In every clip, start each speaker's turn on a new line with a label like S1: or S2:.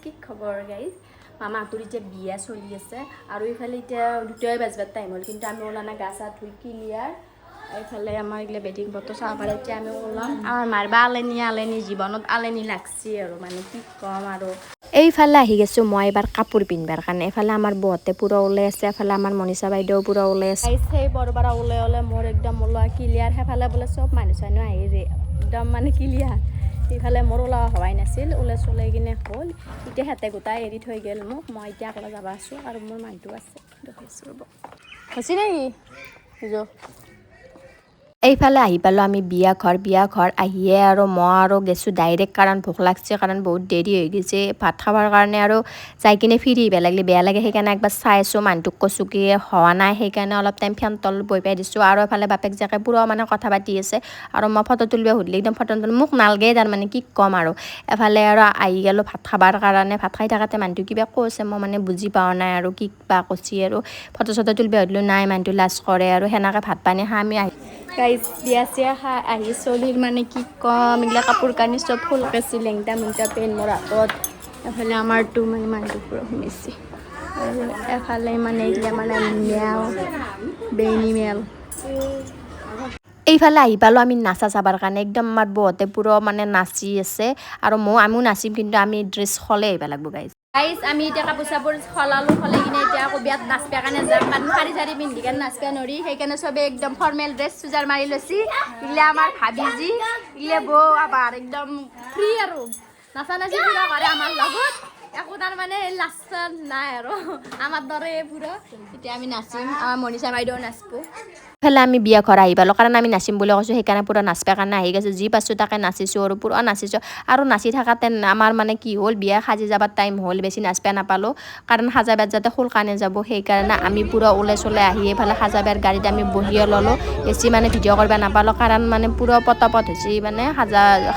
S1: কি খবৰ গাইজ মামা তোৰ এতিয়া বিয়া চলি আছে আৰু এইফালে এতিয়া দুটাই বাজবাৰ টাইম হ'ল কিন্তু আমি ওলা নাই গা চা ধুই ক্লিয়াৰ এইফালে আমাৰ এইগিলা বেডিং বতৰ চাব পাৰে এতিয়া আমি ওলাম আমাৰ মাৰবা আলেনি জীৱনত আলেনি লাগছি আৰু মানে কি ক'ম আৰু এইফালে আহি গৈছোঁ মই এবাৰ কাপোৰ পিন্ধিবৰ কাৰণে এইফালে আমাৰ বহঁতে পূৰা ওলাই আছে এফালে আমাৰ মনীষা বাইদেউ পূৰা ওলাই আছে সেই বৰবাৰ ওলাই মোৰ একদম ওলোৱা ক্লিয়াৰ সেইফালে বোলে চব মানুহ চানুহ আহি একদম মানে ক্লিয়াৰ এইফালে মোৰ ওলোৱা হোৱাই নাছিল ওলাই চলাই কিনে হ'ল এতিয়া সিহঁতে গোটাই এৰি থৈ গ'ল মোক মই এতিয়া অকলে যাব আছোঁ আৰু মোৰ মানুহটো আছে দেখিছোঁ ৰ'ব হৈছে নেকি এইফালে আহি পালোঁ আমি বিয়া ঘৰ আহিয়ে আৰু মই আৰু গেছোঁ ডাইৰেক্ট কাৰণ ভোক লাগছে কাৰণ বহুত দেৰি হৈ গৈছে ভাত খাবৰ কাৰণে আৰু যাই কিনে ফিৰি আহিব লাগিলে বেয়া লাগে সেইকাৰণে একবাৰ চাই আছোঁ মানুহটোক কৈছোঁ কি হোৱা নাই সেইকাৰণে অলপ টাইম ফেন তল বহি পাই দিছোঁ আৰু এফালে বাপেক জাকে পুৰা মানে কথা পাতি আছে আৰু মই ফটো তুলিব সুধিলে একদম ফটো মোক নালগে তাৰমানে কি ক'ম আৰু এফালে আৰু আহি গ'লোঁ ভাত খাবৰ কাৰণে ভাত খাই থাকোঁতে মানুহটো কিবা কৈছে মই মানে বুজি পোৱা নাই আৰু কি বা কৈছি আৰু ফটো চটো তুলিব সুধিলোঁ নাই মানুহটো লাজ কৰে আৰু সেনেকৈ ভাত পানী খাই আমি আহি গাইজ বিয়া চিয়া খাই আহি চলিৰ মানে কি ক'ম এইগিলা কাপোৰ কানি চব ফুলকেছি লেংটা মেংটা পেন মোৰ হাতত এফালে আমাৰটো মানে মানুহটো পুৰা সোমাইছে আৰু এফালে মানে এইগিলা মানে মেল বেইনী মেল এইফালে আহি পালোঁ আমি নাচা চাবৰ কাৰণে একদম আমাৰ বহঁতে পুৰা মানে নাচি আছে আৰু আমিও নাচিম কিন্তু আমি ড্ৰেছ সলাই আহিব লাগিব গাইজ আমি এতিয়া কাপোৰ চাপোৰ সলাই কিনে এতিয়া আকৌ বিয়াত নাচবৰ কাৰণে যাম কাৰণ শাৰী চাৰী পিন্ধি কাৰণে নাচব নোৱাৰি সেইকাৰণে চবে একদম ফৰ্মেল ড্ৰেছ চুজাৰ মাৰি লৈছি ইগিলা আমাৰ ভাবিজি ইগিলা বৌ আবাৰ একদম ফ্ৰী আৰু নাচা নাচি পুৰা কৰে আমাৰ লগত একো তাৰমানে লাজ নাই আৰু আমাৰ দৰে পুৰা এতিয়া আমি নাচিম আমাৰ মনীষা বাইদেউ নাচব এইফালে আমি বিয়া ঘৰ আহি পালোঁ কাৰণ আমি নাচিম বুলি কৈছোঁ সেইকাৰণে পূৰা নাচবৰ কাৰণে আহি গৈছোঁ যি পাইছোঁ তাকে নাচিছোঁ আৰু পূৰা নাচিছোঁ আৰু নাচি থাকাতে আমাৰ মানে কি হ'ল বিয়া সাজি যাবৰ টাইম হ'ল বেছি নাচবা নাপালোঁ কাৰণ সাজাবাত যাতে সোনকালে যাব সেইকাৰণে আমি পূৰা ওলাই চলাই আহি এইফালে সাজাবাৰ গাড়ীত আমি বহিয়ে ল'লোঁ বেছি মানে ভিডিঅ' কৰিব নাপালোঁ কাৰণ মানে পূৰা পটাপট হৈছে মানে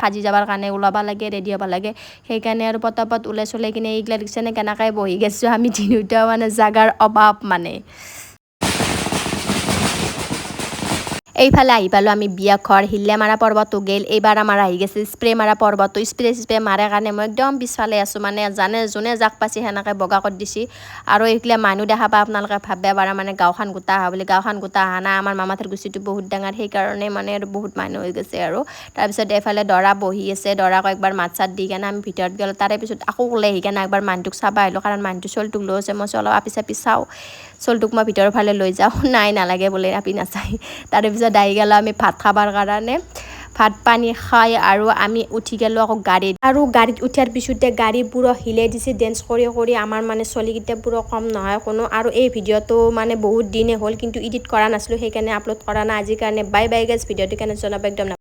S1: সাজি যাবৰ কাৰণে ওলাব লাগে ৰেডি হ'ব লাগে সেইকাৰণে আৰু পটাপট ওলাই চলাই কিনে এইগিলা ৰিক্সানে কেনেকৈ বহি গৈছোঁ আমি তিনিওটা মানে জাগাৰ অভাৱ মানে এইফালে আহি পালোঁ আমি বিয়া ঘৰ হিল্লে মাৰা পৰ্বতো গেল এইবাৰ আমাৰ আহি গৈছে স্প্ৰে মাৰা পৰ্বটো স্প্ৰে মাৰে কাৰণে মই একদম পিছফালে আছোঁ মানে যোনে জাক পাইছে সেনেকৈ বগা কৰি দিছে আৰু এইফালে মানুহ দেখা পাই আপোনালোকে ভাবিব পাৰে মানে গাঁওখন গোটা অহা বুলি গাঁওখন গোটা অহা নাই আমাৰ মামাহঁতৰ গুচিটো বহুত ডাঙৰ সেইকাৰণে মানে আৰু বহুত মানুহ হৈ গৈছে আৰু তাৰপিছত এইফালে দৰা বহি আছে দৰাক একবাৰ মাত চাত দি কেনে আমি ভিতৰত গ'লোঁ তাৰে পিছত আকৌ ওলাই আহি কেনে একবাৰ মানুহটোক চাব আহিলোঁ কাৰণ মানুহটো চলটোক লৈ আছে মই অলপ আপি চাপি চাওঁ চলটোক মই ভিতৰৰ ফালে লৈ যাওঁ নাই নালাগে বোলে আপি নাচায় তাৰে পিছত আহি গ'লোঁ আমি ভাত খাবৰ কাৰণে ভাত পানী খাই আৰু আমি উঠি গ'লোঁ আকৌ গাড়ীত আৰু গাড়ীত উঠাৰ পিছতে গাড়ী পুৰা হিলাই দিছে ডেন্স কৰি আমাৰ মানে চলিকেইটা পুৰা কম নহয় কোনো আৰু এই ভিডিঅ'টো মানে বহুত দিনে হ'ল কিন্তু এডিট কৰা নাছিলোঁ সেইকাৰণে আপলোড কৰা নাই আজিৰ কাৰণে বাই বাই গাইজ ভিডিঅ'টো কেনে জনাব একদম